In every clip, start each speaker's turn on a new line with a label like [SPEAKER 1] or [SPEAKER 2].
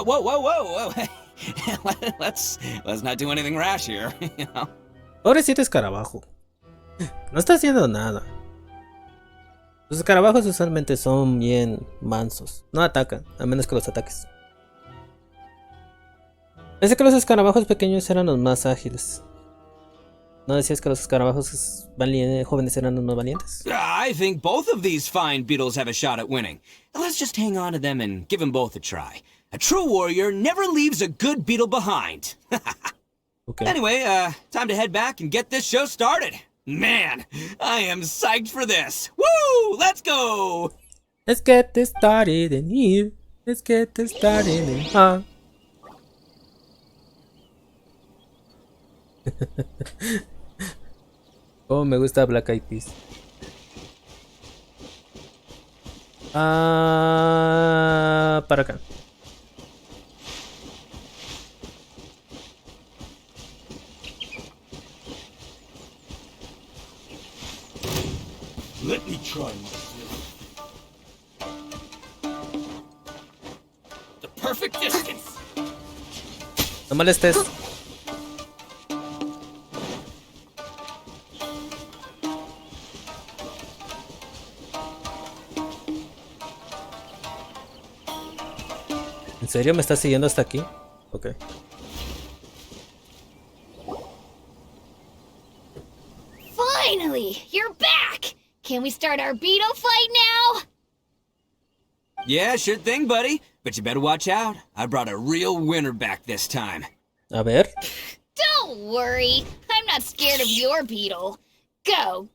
[SPEAKER 1] Whoa, whoa, whoa, whoa. let's not do anything rash here, you know.
[SPEAKER 2] Pobrecito escarabajo. No está haciendo nada. Los escarabajos usualmente son bien mansos. No atacan, a menos que los ataques. Pensé que los escarabajos pequeños eran los más ágiles. ¿No decías que los escarabajos jóvenes eran los más valientes?
[SPEAKER 1] I think both of these fine beetles have a shot at winning. Let's just hang on to them and give them both a try. A true warrior never leaves a good beetle behind.
[SPEAKER 2] Okay.
[SPEAKER 1] Anyway, time to head back and get this show started. Man, I am psyched for this. Woo! Let's go!
[SPEAKER 2] Let's get this started in here. Let's get this started in here. Oh, me gusta Black Eyed Peas. Para acá.
[SPEAKER 1] Let me try the perfect distance.
[SPEAKER 2] No molestes. ¿En serio me estás siguiendo hasta aquí? Ok.
[SPEAKER 3] Finally, you're back! Can we start our beetle fight now?
[SPEAKER 1] Yeah, sure thing, buddy. But you better watch out. I brought a real winner back this time.
[SPEAKER 2] A ver.
[SPEAKER 3] Don't worry, I'm not scared of your beetle. Go,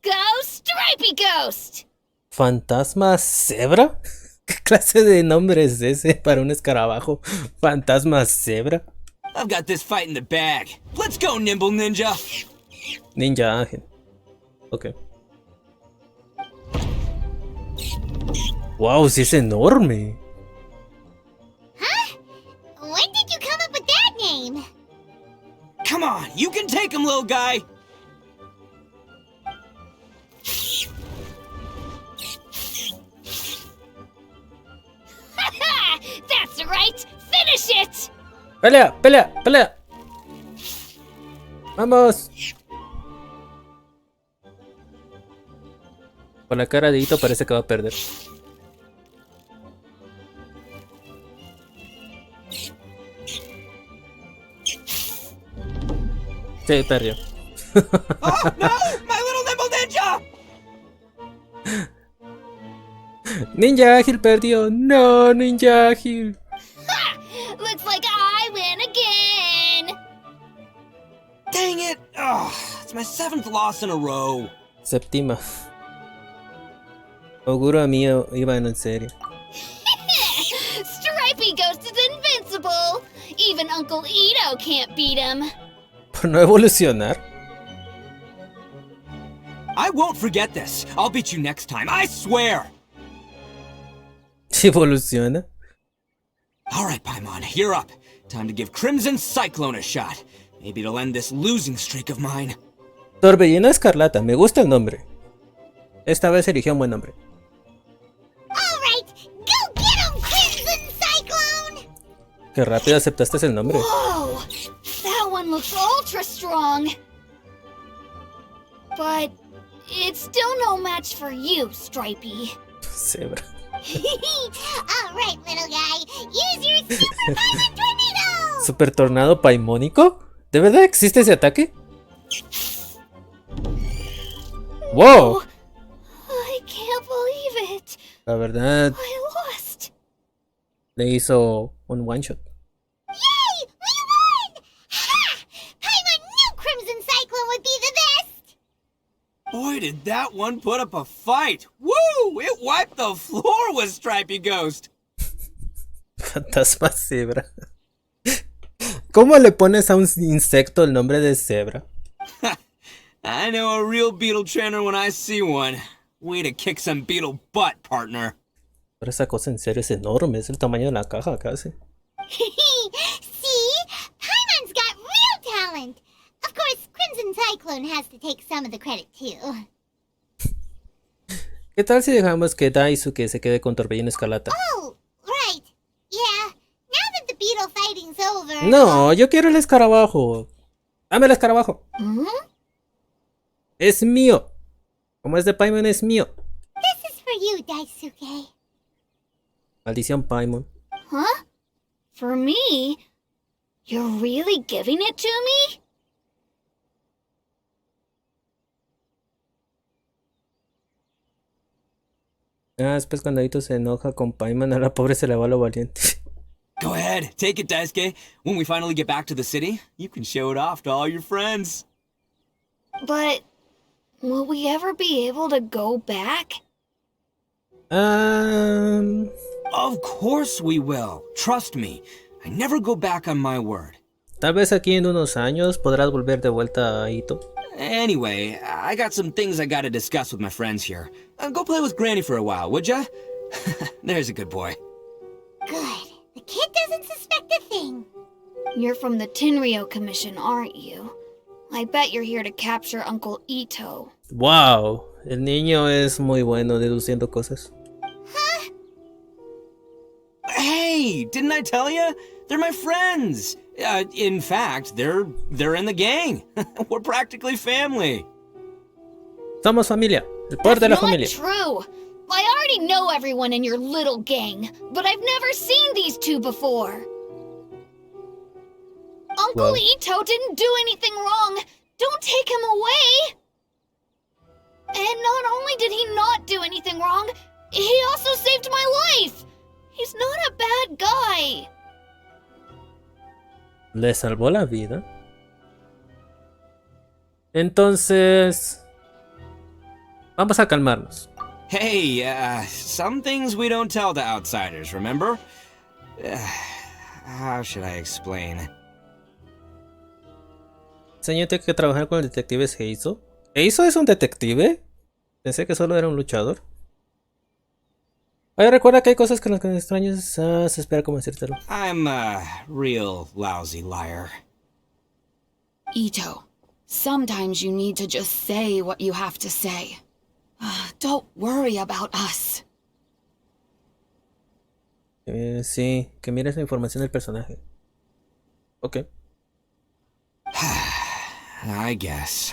[SPEAKER 3] Stripey Ghost!
[SPEAKER 2] ¿Fantasma cebra? ¿Qué clase de nombre es ese para un escarabajo? ¿Fantasma cebra?
[SPEAKER 1] I've got this fight in the bag. Let's go, Nimble Ninja!
[SPEAKER 2] Ninja ángel. Ok. Wow, sí es enorme.
[SPEAKER 3] Huh? When did you come up with that name?
[SPEAKER 1] Come on, you can take him, little guy!
[SPEAKER 3] That's right! Finish it!
[SPEAKER 2] ¡Pelea! ¡Pelea! ¡Pelea! ¡Vamos! Por la cara de Ito parece que va a perder. Sí, perdió.
[SPEAKER 1] Oh, no! My little Nimble Ninja!
[SPEAKER 2] Ninja Ágil perdió. No, Ninja Ágil.
[SPEAKER 3] Ha! Looks like I win again!
[SPEAKER 1] Dang it! Oh, it's my 7th loss in a row.
[SPEAKER 2] Séptima. Auguro a mí iba en serio.
[SPEAKER 3] Stripey Ghost is invincible! Even Uncle Ito can't beat him.
[SPEAKER 2] Por no evolucionar.
[SPEAKER 1] I won't forget this. I'll beat you next time, I swear!
[SPEAKER 2] Si evoluciona.
[SPEAKER 1] Alright, Paimon, you're up. Time to give Crimson Cyclone a shot. Maybe it'll end this losing streak of mine.
[SPEAKER 2] Torbellino Escarlata, me gusta el nombre. Esta vez eligió un buen nombre.
[SPEAKER 3] Alright, go get him, Crimson Cyclone!
[SPEAKER 2] Qué rápido aceptaste el nombre.
[SPEAKER 3] Whoa! That one looks ultra strong. But it's still no match for you, Stripey.
[SPEAKER 2] Cebra.
[SPEAKER 3] Alright, little guy, use your super poison tornado!
[SPEAKER 2] ¿Super tornado paimónico? ¿De verdad existe ese ataque? ¡Wow!
[SPEAKER 3] I can't believe it.
[SPEAKER 2] La verdad,
[SPEAKER 3] I lost.
[SPEAKER 2] le hizo un one shot.
[SPEAKER 3] Yay! We won! Ha! Paimon knew Crimson Cyclone would be the best!
[SPEAKER 1] Boy, did that one put up a fight! Woo! It wiped the floor with Stripey Ghost!
[SPEAKER 2] Fantasma cebra. ¿Cómo le pones a un insecto el nombre de cebra?
[SPEAKER 1] I know a real beetle trainer when I see one. Way to kick some beetle butt, partner.
[SPEAKER 2] Pero esa cosa en serio es enorme, es el tamaño de la caja casi.
[SPEAKER 3] See? Paimon's got real talent! Of course, Crimson Cyclone has to take some of the credit too.
[SPEAKER 2] ¿Qué tal si dejamos que Daisuke se quede con Torbellino Escarlata?
[SPEAKER 3] Oh, right. Yeah. Now that the beetle fighting's over.
[SPEAKER 2] No, yo quiero el escarabajo. Dame el escarabajo.
[SPEAKER 3] Hmm?
[SPEAKER 2] Es mío. Como es de Paimon, es mío.
[SPEAKER 3] This is for you, Daisuke.
[SPEAKER 2] Maldición Paimon.
[SPEAKER 4] Huh? For me? You're really giving it to me?
[SPEAKER 2] Ah, después cuando Ito se enoja con Paimon, a la pobre se le va lo valiente.
[SPEAKER 1] Go ahead, take it, Daisuke. When we finally get back to the city, you can show it off to all your friends.
[SPEAKER 4] But will we ever be able to go back?
[SPEAKER 1] Of course we will. Trust me. I never go back on my word.
[SPEAKER 2] Tal vez aquí en unos años podrás volver de vuelta a Ito.
[SPEAKER 1] Anyway, I got some things I gotta discuss with my friends here. Go play with Granny for a while, would ya? There's a good boy.
[SPEAKER 3] Good. The kid doesn't suspect a thing.
[SPEAKER 4] You're from the Tenryou Commission, aren't you? I bet you're here to capture Uncle Ito.
[SPEAKER 2] Wow, el niño es muy bueno deduciendo cosas.
[SPEAKER 3] Huh?
[SPEAKER 1] Hey, didn't I tell you? They're my friends. In fact, they're in the gang. We're practically family.
[SPEAKER 2] Somos familia, el poder de la
[SPEAKER 4] That's not
[SPEAKER 2] familia.
[SPEAKER 4] true. I already know everyone in your little gang, but I've never seen these two before. Uncle
[SPEAKER 2] Well.
[SPEAKER 4] Ito didn't do anything wrong. Don't take him away. And not only did he not do anything wrong, he also saved my life. He's not a bad guy.
[SPEAKER 2] Le salvó la vida. Entonces, vamos a calmarnos.
[SPEAKER 1] Hey, some things we don't tell to outsiders, remember? How should I explain?
[SPEAKER 2] Señor, tiene que trabajar con el detective Heizo. ¿Heizo es un detective? Pensé que solo era un luchador. Oye, recuerda que hay cosas que los extraños se espera como decírtelo.
[SPEAKER 1] I'm a real lousy liar.
[SPEAKER 5] Ito, sometimes you need to just say what you have to say. Don't worry about us.
[SPEAKER 2] Sí, que mires la información del personaje. Ok.
[SPEAKER 1] I guess.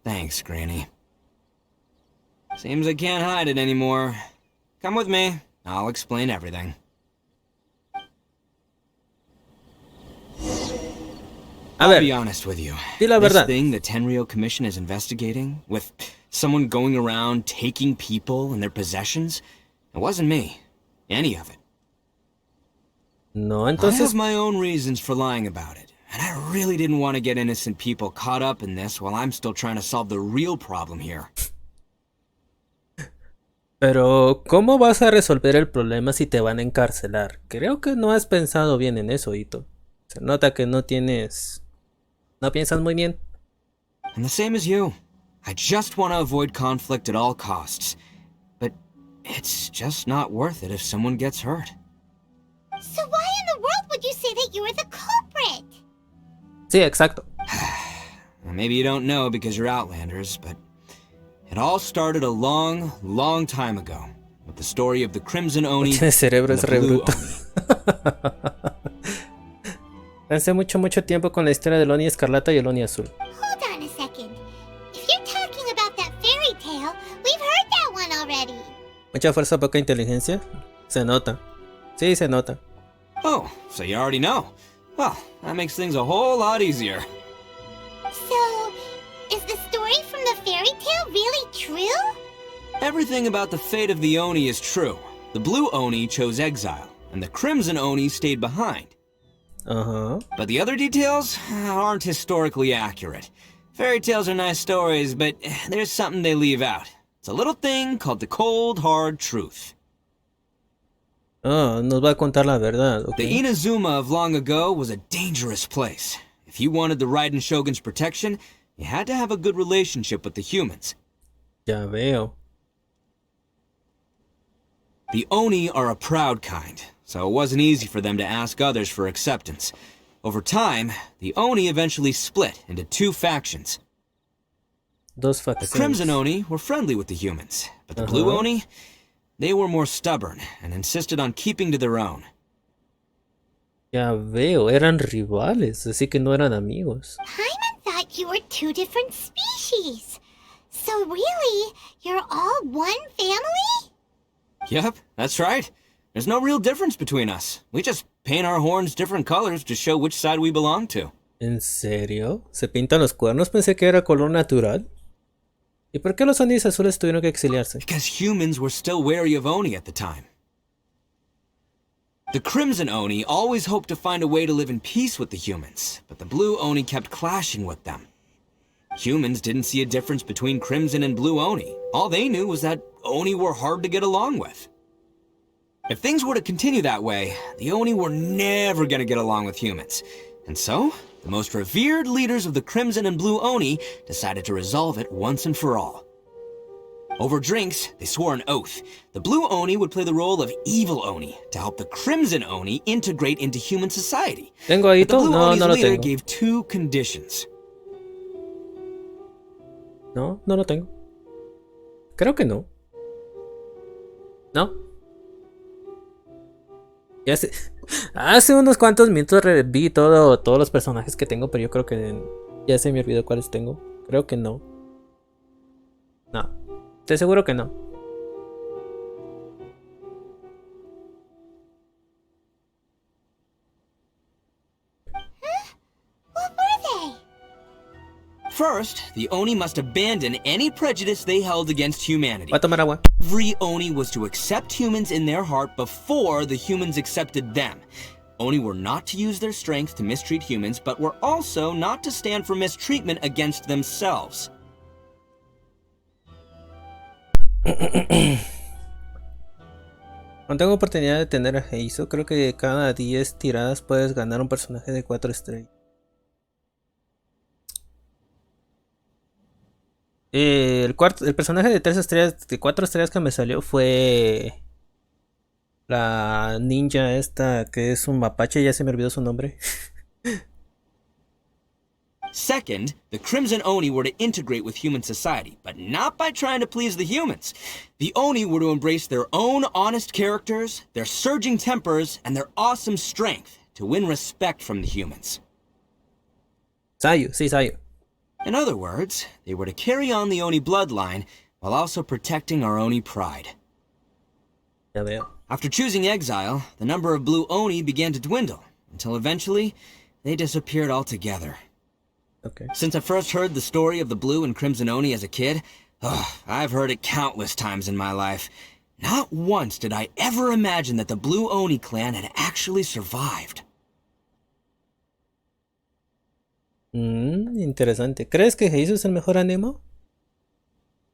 [SPEAKER 1] Thanks, Granny. Seems I can't hide it anymore. Come with me. I'll explain everything.
[SPEAKER 2] A
[SPEAKER 1] I'll
[SPEAKER 2] ver,
[SPEAKER 1] be honest with you.
[SPEAKER 2] di la
[SPEAKER 1] This
[SPEAKER 2] verdad.
[SPEAKER 1] thing the Tenryou Commission is investigating, with someone going around taking people and their possessions, it wasn't me. Any of it.
[SPEAKER 2] No,
[SPEAKER 1] I have
[SPEAKER 2] entonces,
[SPEAKER 1] my own reasons for lying about it, and I really didn't want to get innocent people caught up in this while I'm still trying to solve the real problem here.
[SPEAKER 2] pero ¿cómo vas a resolver el problema si te van a encarcelar? Creo que no has pensado bien en eso, Ito. Se nota que no piensas muy bien.
[SPEAKER 1] I'm the same as you. I just want to avoid conflict at all costs. But it's just not worth it if someone gets hurt.
[SPEAKER 3] So why in the world would you say that you were the culprit?
[SPEAKER 2] Sí, exacto.
[SPEAKER 1] Maybe you don't know because you're Outlanders, but it all started a long, long time ago with the story of the Crimson Oni
[SPEAKER 2] Tiene cerebro,
[SPEAKER 1] and
[SPEAKER 2] es
[SPEAKER 1] the
[SPEAKER 2] re
[SPEAKER 1] Blue
[SPEAKER 2] bruto.
[SPEAKER 1] Oni.
[SPEAKER 2] Hace mucho tiempo con la historia del Oni Escarlata y el Oni Azul.
[SPEAKER 3] Hold on a second. If you're talking about that fairy tale, we've heard that one already.
[SPEAKER 2] Mucha fuerza, poca inteligencia. Se nota. Sí, se nota.
[SPEAKER 1] Oh, so you already know. Well, that makes things a whole lot easier.
[SPEAKER 3] So, is the story from the fairy tale really true?
[SPEAKER 1] Everything about the fate of the Oni is true. The Blue Oni chose exile, and the Crimson Oni stayed behind.
[SPEAKER 2] Ajá.
[SPEAKER 1] But the other details aren't historically accurate. Fairy tales are nice stories, but there's something they leave out. It's a little thing called the cold, hard truth.
[SPEAKER 2] Ah, nos va a contar la verdad, ok.
[SPEAKER 1] The Inazuma of long ago was a dangerous place. If you wanted the Raiden Shogun's protection, you had to have a good relationship with the humans.
[SPEAKER 2] Ya veo.
[SPEAKER 1] The Oni are a proud kind, so it wasn't easy for them to ask others for acceptance. Over time, the Oni eventually split into two factions.
[SPEAKER 2] Dos
[SPEAKER 1] The
[SPEAKER 2] facciones.
[SPEAKER 1] Crimson Oni were friendly with the humans, but the Blue Oni, they were more stubborn and insisted on keeping to their own.
[SPEAKER 2] Ya veo, eran rivales, así que no eran amigos.
[SPEAKER 3] Paimon thought you were two different species. So really, you're all one family?
[SPEAKER 1] Yep, that's right. There's no real difference between us. We just paint our horns different colors to show which side we belong to.
[SPEAKER 2] ¿En serio? ¿Se pintan los cuernos? Pensé que era color natural. ¿Y por qué los Onis azules tuvieron que exiliarse?
[SPEAKER 1] Because humans were still wary of Oni at the time. The Crimson Oni always hoped to find a way to live in peace with the humans, but the Blue Oni kept clashing with them. Humans didn't see a difference between Crimson and Blue Oni. All they knew was that Oni were hard to get along with. If things were to continue that way, the Oni were never gonna get along with humans. And so, the most revered leaders of the Crimson and Blue Oni decided to resolve it once and for all. Over drinks, they swore an oath. The Blue Oni would play the role of evil Oni to help the Crimson Oni integrate into human society.
[SPEAKER 2] ¿Tengo
[SPEAKER 1] But the
[SPEAKER 2] ahito?
[SPEAKER 1] Blue
[SPEAKER 2] No,
[SPEAKER 1] Oni's
[SPEAKER 2] no lo
[SPEAKER 1] leader
[SPEAKER 2] tengo.
[SPEAKER 1] gave two conditions.
[SPEAKER 2] No, no lo tengo. Creo que no. No. Ya sé. Hace unos cuantos minutos vi todos los personajes que tengo, pero yo creo que ya se me olvidó cuáles tengo. Creo que no. No. Estoy seguro que no.
[SPEAKER 3] What were they?
[SPEAKER 1] First, the Oni must abandon any prejudice they held against humanity.
[SPEAKER 2] Voy a tomar agua.
[SPEAKER 1] Every Oni was to accept humans in their heart before the humans accepted them. Oni were not to use their strength to mistreat humans, but were also not to stand for mistreatment against themselves.
[SPEAKER 2] Cuando tengo oportunidad de tener a Heizo, creo que cada 10 tiradas puedes ganar un personaje de 4 estrellas. El personaje de 3 estrellas, de 4 estrellas que me salió fue la ninja esta que es un mapache, ya se me olvidó su nombre.
[SPEAKER 1] Second, the Crimson Oni were to integrate with human society, but not by trying to please the humans. The Oni were to embrace their own honest characters, their surging tempers, and their awesome strength to win respect from the humans.
[SPEAKER 2] Sayu, sí, Sayu.
[SPEAKER 1] In other words, they were to carry on the Oni bloodline while also protecting our Oni pride.
[SPEAKER 2] Ya veo.
[SPEAKER 1] After choosing exile, the number of Blue Oni began to dwindle, until eventually, they disappeared altogether.
[SPEAKER 2] Okay.
[SPEAKER 1] Since I first heard the story of the Blue and Crimson Oni as a kid, I've heard it countless times in my life. Not once did I ever imagine that the Blue Oni clan had actually survived.
[SPEAKER 2] Interesante. ¿Crees que Heizo es el mejor animo?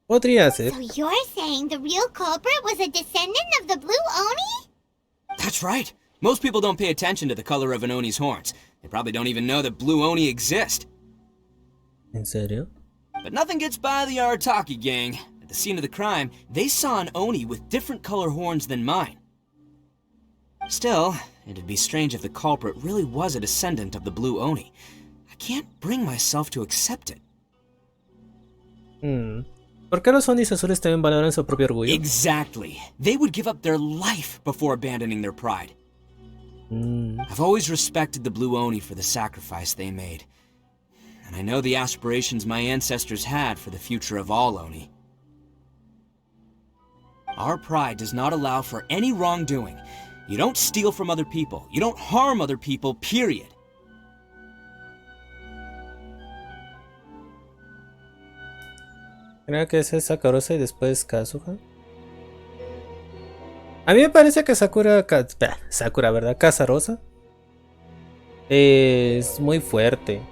[SPEAKER 2] Podría ser.
[SPEAKER 3] So you're saying the real culprit was a descendant of the Blue Oni?
[SPEAKER 1] That's right. Most people don't pay attention to the color of an Oni's horns. They probably don't even know that Blue Oni exist.
[SPEAKER 2] ¿En serio?
[SPEAKER 1] But nothing gets by the Arataki gang. At the scene of the crime, they saw an Oni with different color horns than mine. Still, it'd be strange if the culprit really was a descendant of the Blue Oni. I can't bring myself to accept it.
[SPEAKER 2] ¿Por qué los Onis azules también valoran su propio orgullo?
[SPEAKER 1] Exactly. They would give up their life before abandoning their pride. I've always respected the Blue Oni for the sacrifice they made. And I know the aspirations my ancestors had for the future of all Oni. Our pride does not allow for any wrongdoing. You don't steal from other people. You don't harm other people, period.
[SPEAKER 2] Creo que ese es Sakarosa y después Kazuha. A mí me parece que Sakura, ¿verdad? Casarosa es muy fuerte.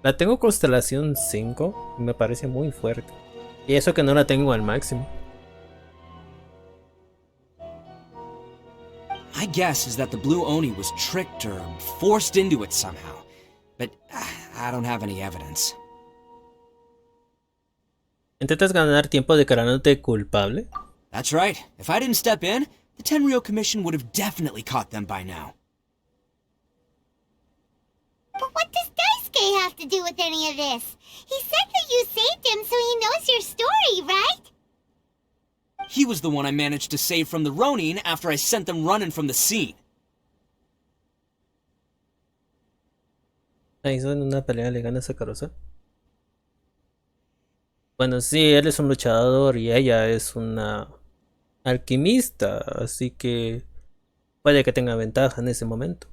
[SPEAKER 2] La tengo constelación 5 y me parece muy fuerte. Y eso que no la tengo al máximo.
[SPEAKER 1] My guess is that the Blue Oni was tricked or forced into it somehow. But I don't have any evidence.
[SPEAKER 2] ¿Intentas ganar tiempo declarándote culpable?
[SPEAKER 1] That's right. If I didn't step in, the Tenryou Commission would have definitely caught them by now.
[SPEAKER 3] But what does Daisuke have to do with any of this? He said that you saved him so he knows your story, right?
[SPEAKER 1] He was the one I managed to save from the Ronin after I sent them running from the scene.
[SPEAKER 2] Ahí en una pelea le gana esa carroza. Bueno, sí, él es un luchador y ella es una alquimista, así que puede que tenga ventaja en ese momento.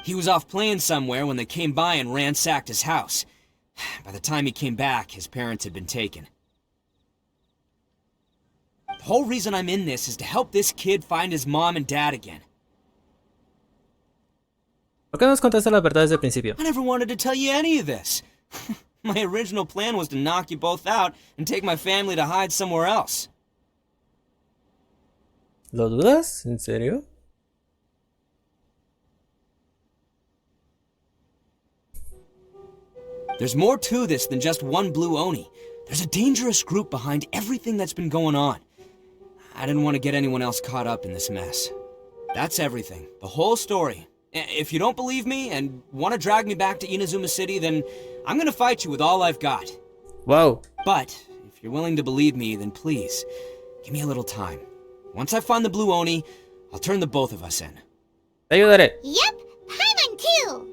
[SPEAKER 1] He was off playing somewhere when they came by and ransacked his house. By the time he came back, his parents had been taken. The whole reason I'm in this is to help this kid find his mom and dad again.
[SPEAKER 2] ¿Por qué nos contaste la verdad desde el principio?
[SPEAKER 1] I never wanted to tell you any of this. My original plan was to knock you both out and take my family to hide somewhere else.
[SPEAKER 2] ¿Lo dudas? ¿En serio?
[SPEAKER 1] There's more to this than just one blue Oni. There's a dangerous group behind everything that's been going on. I didn't want to get anyone else caught up in this mess. That's everything. The whole story. If you don't believe me and want to drag me back to Inazuma City, then I'm gonna fight you with all I've got.
[SPEAKER 2] Wow.
[SPEAKER 1] But if you're willing to believe me, then please, give me a little time. Once I find the blue Oni, I'll turn the both of us in.
[SPEAKER 2] Te ayudaré.
[SPEAKER 3] Yep, Paimon too.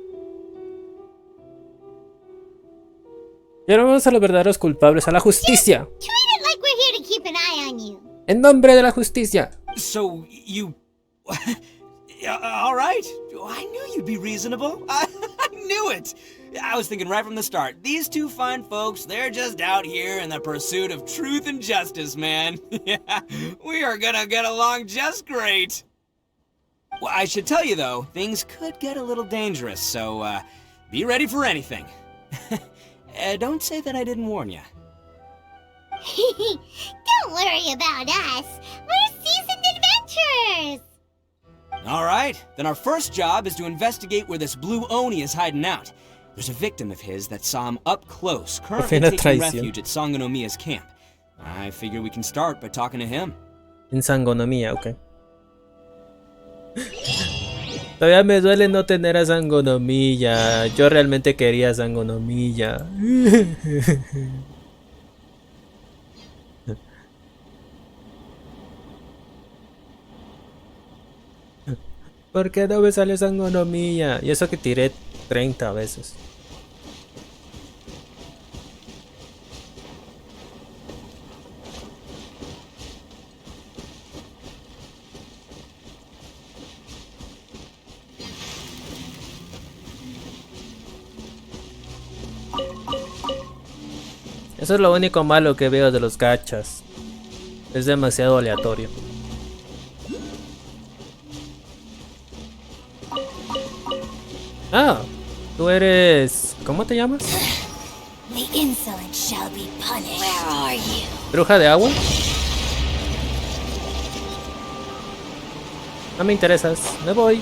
[SPEAKER 2] Y ahora vamos a los verdaderos culpables, a la justicia.
[SPEAKER 3] Treat it like we're here to keep an eye on you.
[SPEAKER 2] En nombre de la justicia.
[SPEAKER 1] So, you... all right. I knew you'd be reasonable. I knew it. I was thinking right from the start, these two fine folks, they're just out here in the pursuit of truth and justice, man. Yeah, we are gonna get along just great. Well, I should tell you, though, things could get a little dangerous, so, be ready for anything. Don't say that I didn't warn you.
[SPEAKER 3] Don't worry about us. We're seasoned adventurers.
[SPEAKER 1] All right, then our first job is to investigate where this blue Oni is hiding out. There's a victim of his that saw him up close, currently
[SPEAKER 2] Pena
[SPEAKER 1] taking
[SPEAKER 2] traición.
[SPEAKER 1] refuge at Sangonomiya's camp. I figure we can start by talking to him.
[SPEAKER 2] En Sangonomía, ok. Todavía me duele no tener a Sangonomiya. Yo realmente quería Sangonomiya. ¿Por qué no me salió Sangonomiya? Y eso que tiré 30 veces. Eso es lo único malo que veo de los gachas. Es demasiado aleatorio. Ah, tú eres... ¿Cómo te llamas?
[SPEAKER 3] The insolent shall be punished. Where are you?
[SPEAKER 2] ¿Bruja de agua? No me interesas, me voy.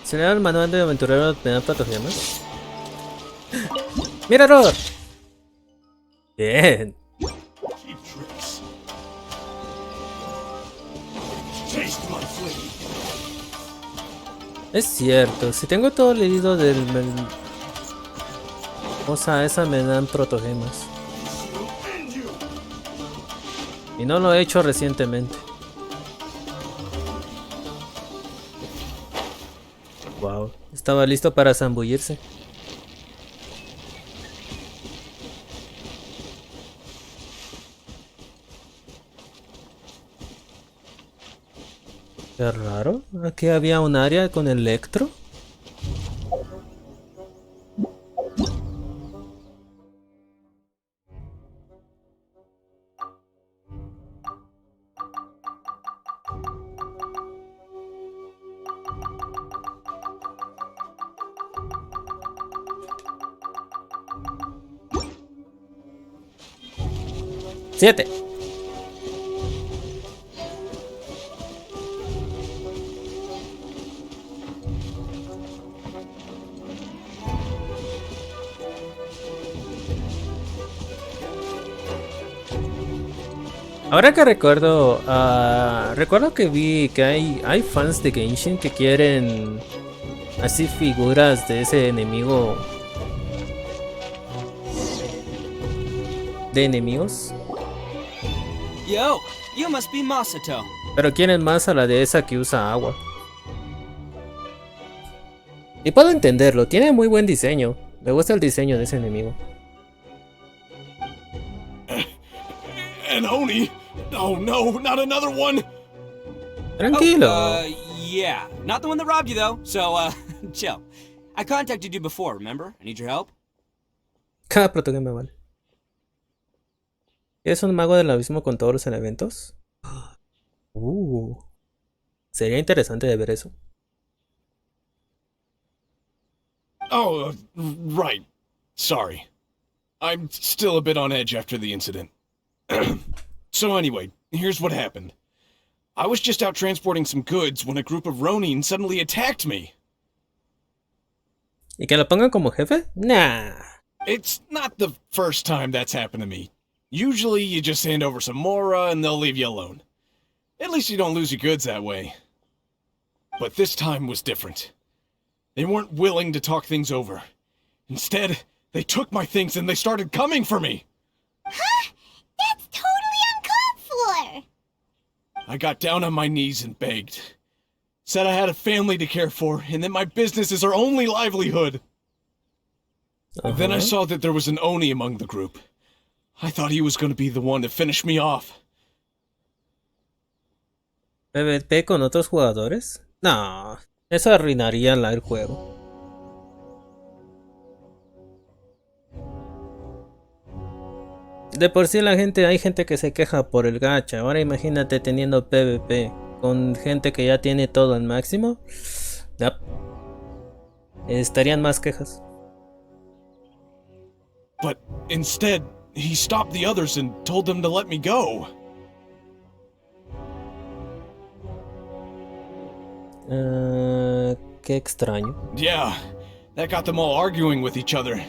[SPEAKER 2] ¿Se le da el manual de aventurero de plataformas? ¡Mirador! Bien. Es cierto, si tengo todo leído del... O sea, esa me dan protogemas. Y no lo he hecho recientemente. Wow, estaba listo para zambullirse. Qué raro, aquí había un área con electro. Siete. Ahora que recuerdo, recuerdo que vi que hay fans de Genshin que quieren así figuras de ese enemigo. De enemigos.
[SPEAKER 1] Yo, you must be Masato.
[SPEAKER 2] Pero quieren más a la de esa que usa agua. Y puedo entenderlo, tiene muy buen diseño. Me gusta el diseño de ese enemigo.
[SPEAKER 6] An Oni? Oh no, not another one!
[SPEAKER 2] Tranquilo.
[SPEAKER 1] Yeah. Not the one that robbed you, though. So, chill. I contacted you before, remember? I need your help.
[SPEAKER 2] Cada proto que me vale. ¿Es un mago del abismo con todos los elementos? Sería interesante de ver eso.
[SPEAKER 6] Oh, right. Sorry. I'm still a bit on edge after the incident. So anyway, here's what happened. I was just out transporting some goods when a group of Ronin suddenly attacked me.
[SPEAKER 2] ¿Y que lo pongan como jefe? Nah.
[SPEAKER 6] It's not the first time that's happened to me. Usually you just hand over some Mora and they'll leave you alone. At least you don't lose your goods that way. But this time was different. They weren't willing to talk things over. Instead, they took my things and they started coming for me.
[SPEAKER 3] Huh? That's totally uncalled for!
[SPEAKER 6] I got down on my knees and begged. Said I had a family to care for and that my business is our only livelihood. Then I saw that there was an Oni among the group. I thought he was going to be the one to finish me off.
[SPEAKER 2] ¿PvP con otros jugadores? No, eso arruinaría el juego. De por sí hay gente que se queja por el gacha. Ahora imagínate teniendo PvP con gente que ya tiene todo al máximo. Yep. Estarían más quejas.
[SPEAKER 6] But instead, he stopped the others and told them to let me go.
[SPEAKER 2] Qué extraño.
[SPEAKER 6] Yeah, that got them all arguing with each other.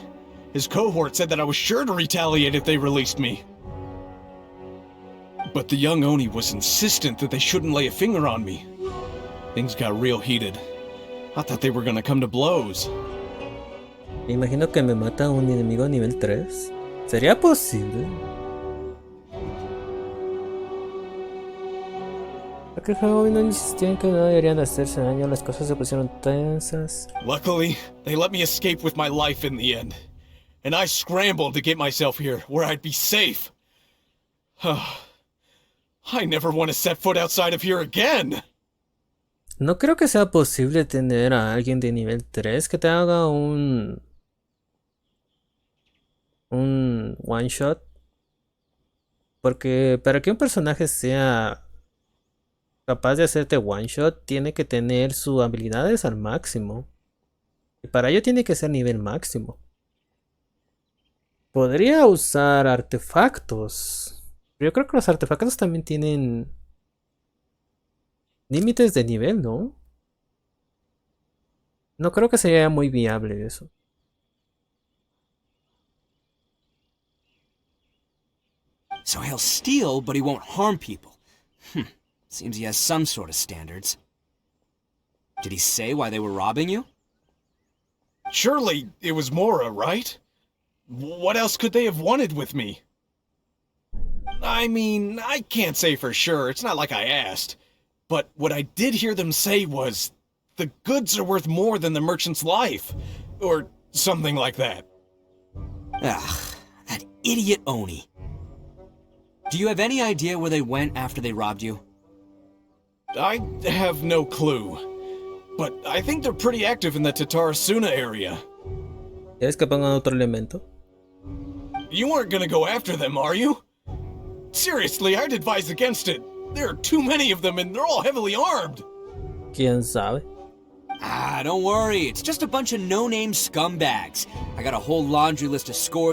[SPEAKER 6] His cohort said that I was sure to retaliate if they released me. But the young Oni was insistent that they shouldn't lay a finger on me. Things got real heated. I thought they were gonna come to blows.
[SPEAKER 2] Me imagino que me mata un enemigo a nivel 3. ¿Sería posible? Aquel juego no insistía en que no deberían hacerse daño. Las cosas se pusieron tensas.
[SPEAKER 6] Luckily, they let me escape with my life in the end. And I scrambled to get myself here, where I'd be safe. I never want to set foot outside of here again.
[SPEAKER 2] No creo que sea posible tener a alguien de nivel 3 que te haga un one shot. Porque para que un personaje sea capaz de hacerte one shot, tiene que tener sus habilidades al máximo. Y para ello tiene que ser nivel máximo. Podría usar artefactos. Pero yo creo que los artefactos también tienen límites de nivel, ¿no? No creo que sería muy viable eso.
[SPEAKER 1] So he'll steal, but he won't harm people. Seems he has some sort of standards. Did he say why they were robbing you?
[SPEAKER 6] Surely it was Mora, right? What else could they have wanted with me? I mean, I can't say for sure, it's not like I asked. But what I did hear them say was, the goods are worth more than the merchant's life. Or something like that.
[SPEAKER 1] Ugh, that idiot Oni. Do you have any idea where they went after they robbed you?
[SPEAKER 6] I have no clue. But I think they're pretty active in the Tatarasuna area.
[SPEAKER 2] ¿Quieres que pongan otro elemento?
[SPEAKER 6] You aren't gonna go after them, are you? Seriously, I'd advise against it. There are too many of them and they're all heavily armed.
[SPEAKER 2] ¿Quién sabe?
[SPEAKER 1] Don't worry. It's just a bunch of no-name scumbags. I got a whole laundry list of scores